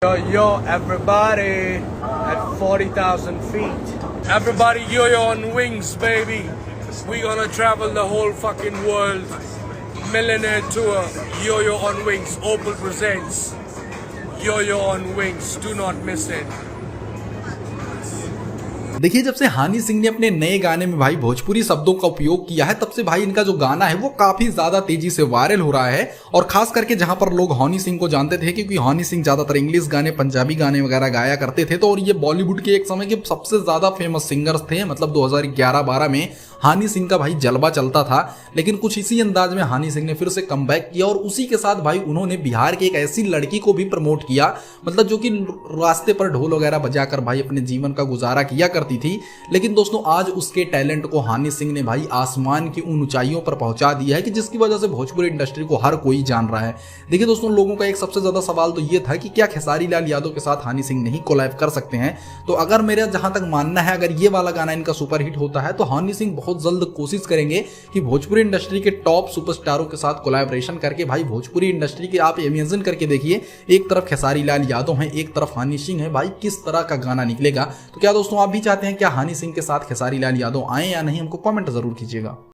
Yo, everybody at 40,000 feet. Everybody yo-yo on wings, baby. We gonna travel the whole fucking world. Millionaire tour, yo-yo on wings. Opal presents yo-yo on wings. Do not miss it. देखिए, जब से हनी सिंह ने अपने नए गाने में भाई भोजपुरी शब्दों का उपयोग किया है, तब से भाई इनका जो गाना है वो काफी ज्यादा तेजी से वायरल हो रहा है। और खास करके जहां पर लोग हनी सिंह को जानते थे, क्योंकि हनी सिंह ज्यादातर इंग्लिश गाने, पंजाबी गाने वगैरह गाया करते थे, तो और ये बॉलीवुड के एक समय के सबसे ज्यादा फेमस सिंगर्स थे। मतलब 2011-12 में हनी सिंह का भाई जलवा चलता था। लेकिन कुछ इसी अंदाज में हनी सिंह ने फिर से कमबैक किया और उसी के साथ भाई उन्होंने बिहार की एक ऐसी लड़की को भी प्रमोट किया, मतलब जो कि रास्ते पर ढोल वगैरह बजाकर भाई अपने जीवन का गुजारा किया करती थी। लेकिन दोस्तों, आज उसके टैलेंट को हनी सिंह ने भाई आसमान की उन ऊंचाइयों पर पहुंचा दिया है कि जिसकी वजह से भोजपुरी इंडस्ट्री को हर कोई जान रहा है। देखिए दोस्तों, लोगों का एक सबसे ज्यादा सवाल तो ये था कि क्या खेसारी लाल यादव के साथ हनी सिंह नहीं कोलैब कर सकते हैं। तो अगर मेरा जहां तक मानना है, अगर ये वाला गाना इनका सुपरहिट होता है तो हनी सिंह बहुत जल्द कोशिश करेंगे कि भोजपुरी इंडस्ट्री के टॉप सुपरस्टारों के साथ कोलैबोरेशन करके भाई भोजपुरी इंडस्ट्री के, आप इमेजिन करके देखिए, एक तरफ खेसारी लाल यादव हैं, एक तरफ हनी सिंह है, भाई किस तरह का गाना निकलेगा। तो क्या दोस्तों आप भी चाहते हैं क्या हनी सिंह के साथ खेसारी लाल यादव आए या नहीं? हमको कमेंट जरूर कीजिएगा।